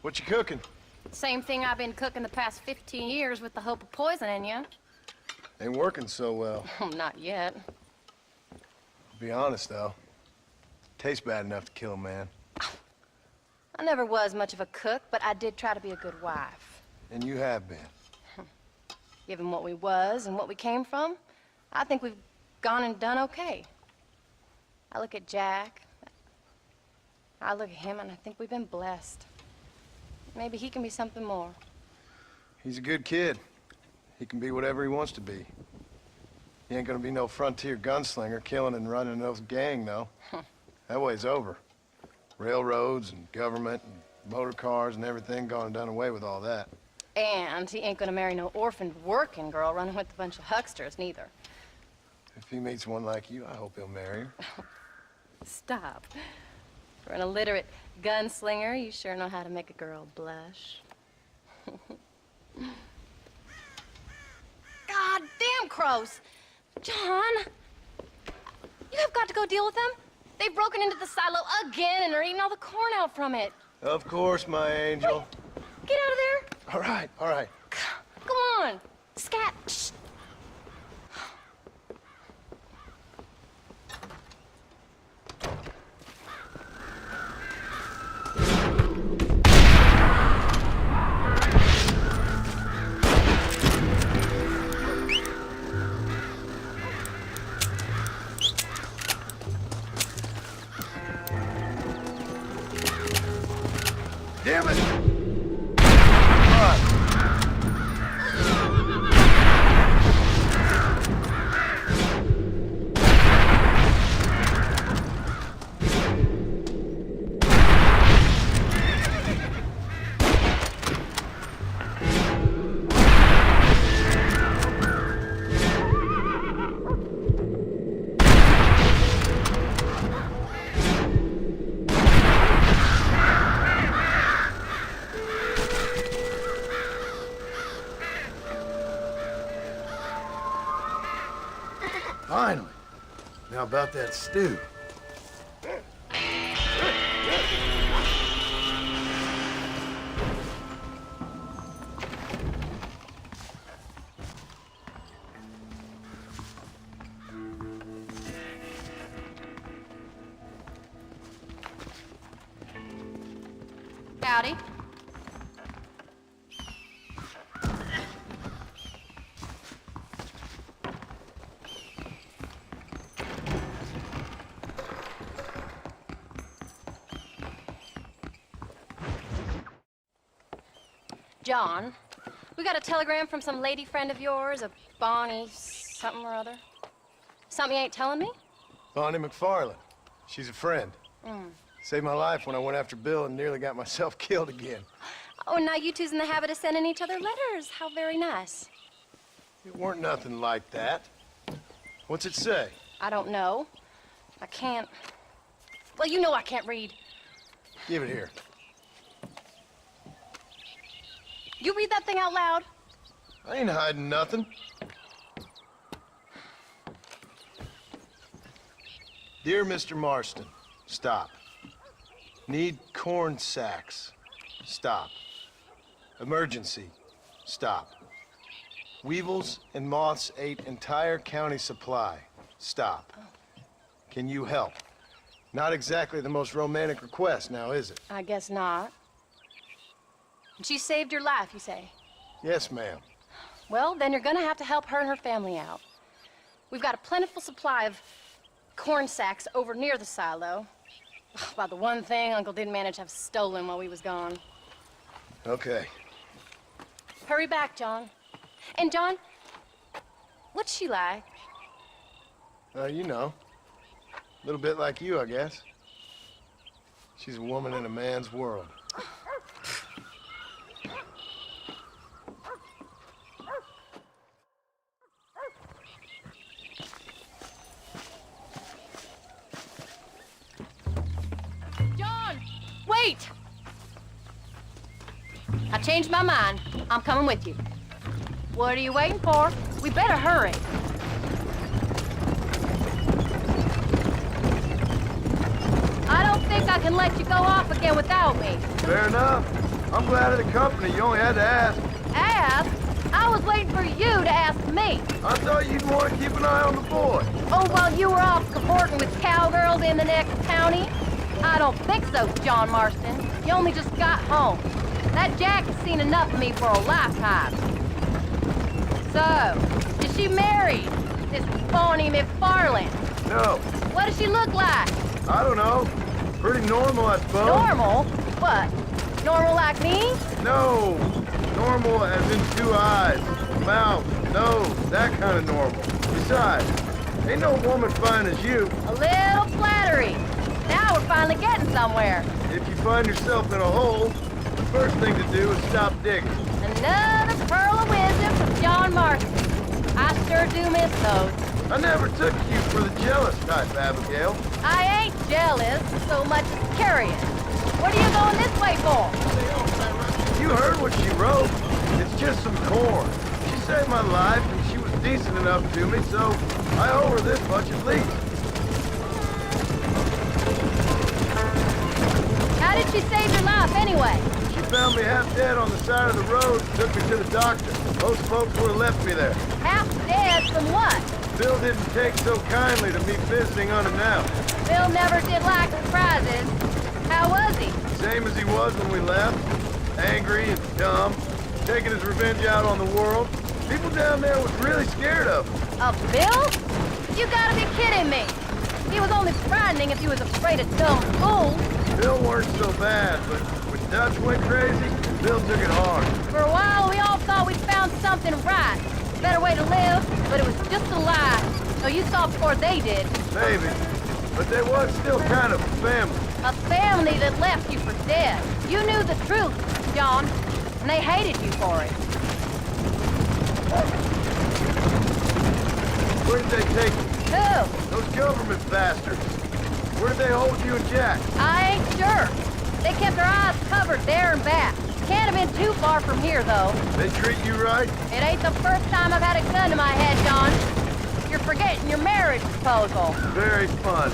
What you cooking? Same thing I've been cooking the past 15 years with the hope of poisoning you. Ain't working so well. Not yet. Be honest, though. Tastes bad enough to kill a man. I never was much of a cook, but I did try to be a good wife. And you have been. Given what we was and what we came from, I think we've gone and done okay. I look at Jack. I look at him, and I think we've been blessed. Maybe he can be something more. He's a good kid. He can be whatever he wants to be. He ain't gonna be no frontier gunslinger killing and running no gang, though. That way's over. Railroads and government and motor cars and everything gone and done away with all that. And he ain't gonna marry no orphaned working girl running with a bunch of hucksters, neither. If he meets one like you, I hope he'll marry her. Stop. For an illiterate gunslinger, you sure know how to make a girl blush. God damn crows! John! You have got to go deal with them. They've broken into the silo again and are eating all the corn out from it. Of course, my angel. Wait, get out of there. All right, all right. Come on. Scat. Shh. Damn it! Come on. Finally. Now about that stew. Howdy. John, we got a telegram from some lady friend of yours, a Bonnie something or other. Something you ain't telling me? Bonnie McFarland. She's a friend. Saved my life when I went after Bill and nearly got myself killed again. Oh, now you two's in the habit of sending each other letters. How very nice. It weren't nothing like that. What's it say? I don't know. I can't... Well, you know I can't read. Give it here. You read that thing out loud? I ain't hiding nothing. Dear Mr. Marston, stop. Need corn sacks. Stop. Emergency. Stop. Weevils and moths ate entire county supply. Stop. Can you help? Not exactly the most romantic request now, is it? I guess not. She saved your life, you say? Yes, ma'am. Well, then you're gonna have to help her and her family out. We've got a plentiful supply of corn sacks over near the silo. About the one thing Uncle didn't manage to have stolen while we was gone. Okay. Hurry back, John. And John, what's she like? You know. A little bit like you, I guess. She's a woman in a man's world. Wait! I changed my mind. I'm coming with you. What are you waiting for? We better hurry. I don't think I can let you go off again without me. Fair enough. I'm glad of the company. You only had to ask. Ask? I was waiting for you to ask me. I thought you'd want to keep an eye on the boy. Oh, while you were off cavorting with cowgirls in the next county? I don't think so, John Marston. You only just got home. That Jack has seen enough of me for a lifetime. So, is she married? This Bonnie McFarland? No, What does she look like? I don't know. Pretty normal, I suppose. Normal? What? Normal like me? No, normal as in 2 eyes, mouth, nose, that kind of normal. Besides, ain't no woman fine as you. A little flattery. Now we're finally getting somewhere. If you find yourself in a hole, the first thing to do is stop digging. Another pearl of wisdom from John Marston. I sure do miss those. I never took you for the jealous type, Abigail. I ain't jealous so much as curious. What are you going this way for? You heard what she wrote. It's just some corn. She saved my life, and she was decent enough to me, so I owe her this much at least. How did she save your life anyway? She found me half dead on the side of the road and took me to the doctor. Most folks would have left me there. Half dead from what? Bill didn't take so kindly to me visiting unannounced. Bill never did like surprises. How was he? Same as he was when we left. Angry and dumb, taking his revenge out on the world. People down there was really scared of him. Of Bill? You gotta be kidding me. He was only frightening if he was afraid of dumb fools. Bill weren't so bad, but when Dutch went crazy, Bill took it hard. For a while, we all thought we'd found something right. Better way to live, but it was just a lie. So you saw before they did. Maybe. But they was still kind of a family. A family that left you for dead. You knew the truth, John, and they hated you for it. Where did they take you? Who? Those government bastards. Where did they hold you and Jack? I ain't sure. They kept their eyes covered there and back. Can't have been too far from here, though. They treat you right? It ain't the first time I've had a gun to my head, John. You're forgetting your marriage proposal. Very fun.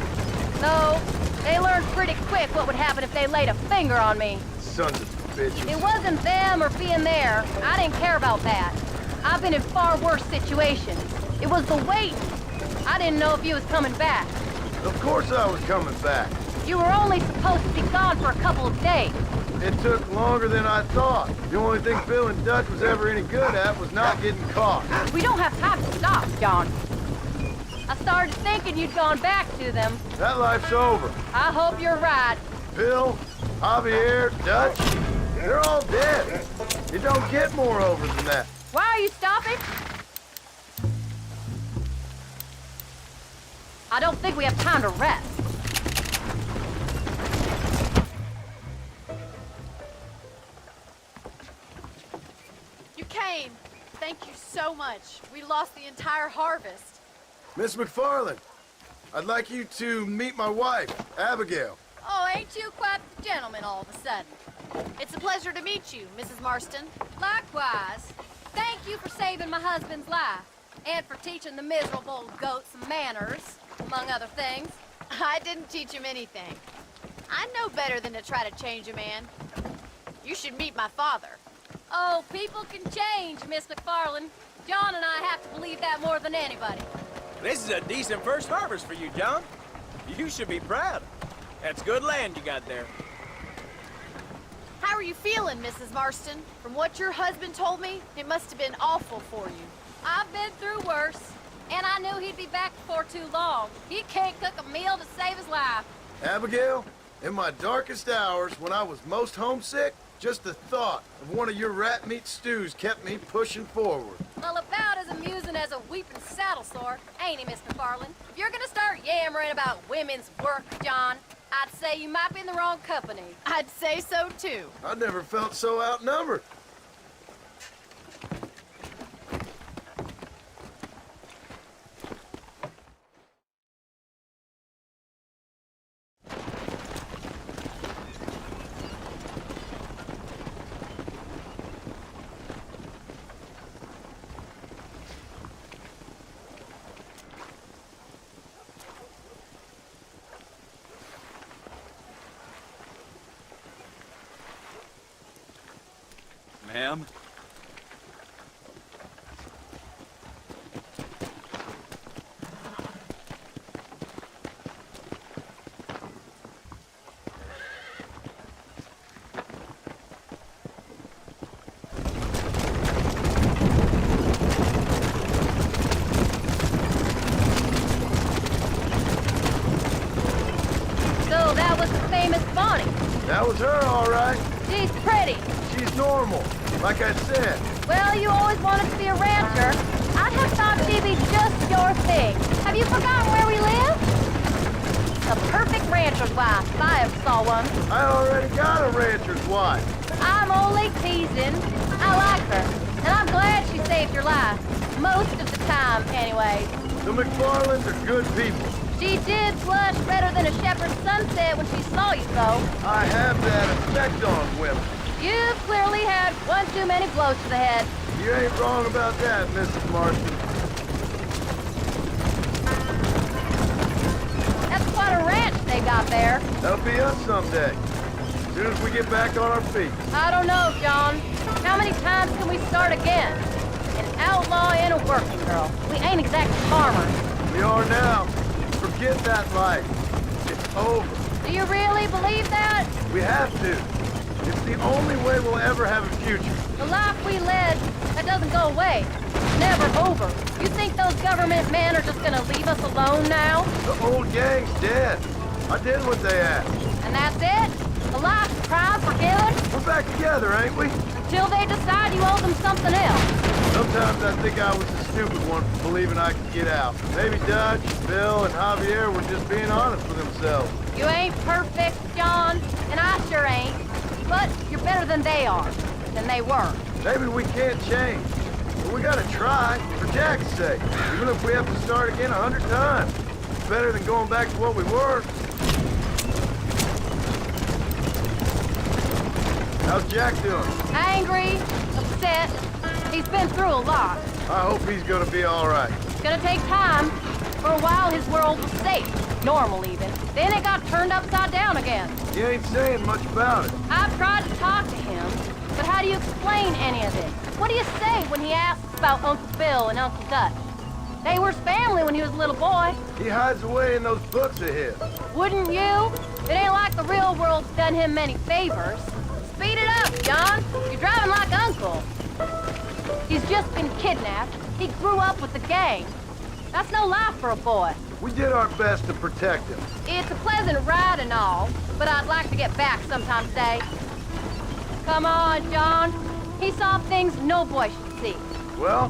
No, they learned pretty quick what would happen if they laid a finger on me. Sons of bitches. It wasn't them or being there. I didn't care about that. I've been in far worse situations. It was the waiting. I didn't know if you was coming back. Of course I was coming back. You were only supposed to be gone for a couple of days. It took longer than I thought. The only thing Bill and Dutch was ever any good at was not getting caught. We don't have time to stop, John. I started thinking you'd gone back to them. That life's over. I hope you're right. Bill, Javier, Dutch, they're all dead. It don't get more over than that. Why are you stopping? I don't think we have time to rest. You came. Thank you so much. We lost the entire harvest. Miss McFarland, I'd like you to meet my wife, Abigail. Oh, ain't you quite the gentleman all of a sudden? It's a pleasure to meet you, Mrs. Marston. Likewise. Thank you for saving my husband's life. And for teaching the miserable goat some manners, among other things. I didn't teach him anything. I know better than to try to change a man. You should meet my father. Oh, people can change, Miss McFarland. John and I have to believe that more than anybody. This is a decent first harvest for you, John. You should be proud. That's good land you got there. How are you feeling, Mrs. Marston? From what your husband told me, it must have been awful for you. I've been through worse, and I knew he'd be back before too long. He can't cook a meal to save his life. Abigail, in my darkest hours, when I was most homesick, just the thought of one of your rat meat stews kept me pushing forward. Well, about as amusing as a weeping saddle sore, ain't he, Miss McFarland? If you're gonna start yammering about women's work, John, I'd say you might be in the wrong company. I'd say so, too. I never felt so outnumbered. Ma'am? So that was the famous Bonnie. That was her, all right. She's pretty. She's normal, like I said. Well, you always wanted to be a rancher. I'd have thought she'd be just your thing. Have you forgotten where we live? A perfect rancher's wife, if I ever saw one. I already got a rancher's wife. I'm only teasing. I like her, and I'm glad she saved your life. Most of the time, anyway. The McFarlands are good people. She did blush redder than a shepherd's sunset when she saw you, though. I have that effect on women. You've clearly had one too many blows to the head. You ain't wrong about that, Mrs. Marston. That's quite a ranch they got there. That'll be us someday. As soon as we get back on our feet. I don't know, John. How many times can we start again? An outlaw and a working girl. We ain't exactly farmers. We are now. Forget that life. It's over. Do you really believe that? We have to. It's the only way we'll ever have a future. The life we led, that doesn't go away. It's never over. You think those government men are just gonna leave us alone now? The old gang's dead. I did what they asked. And that's it? A life of crime forgiven? We're back together, ain't we? Until they decide you owe them something else. Sometimes I think I was the stupid one for believing I could get out. Maybe Dutch, Bill, and Javier were just being honest with themselves. You ain't perfect, John, and I sure ain't. But you're better than they are, than they were. Maybe we can't change, but we gotta try, for Jack's sake. Even if we have to start again 100 times. It's better than going back to what we were. How's Jack doing? Angry, upset. He's been through a lot. I hope he's gonna be all right. It's gonna take time. For a while, his world was safe. Normal, even. Then it got turned upside down again. He ain't saying much about it. I've tried to talk to him, but how do you explain any of it? What do you say when he asks about Uncle Bill and Uncle Dutch? They were his family when he was a little boy. He hides away in those books of his. Wouldn't you? It ain't like the real world's done him many favors. Speed it up, John. You're driving like Uncle. He's just been kidnapped. He grew up with the gang. That's no life for a boy. We did our best to protect him. It's a pleasant ride and all, but I'd like to get back sometime today. Come on, John. He saw things no boy should see. Well,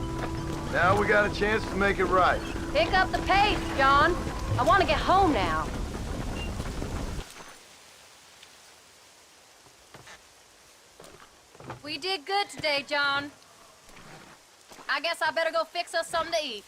now we got a chance to make it right. Pick up the pace, John. I want to get home now. We did good today, John. I guess I better go fix us something to eat.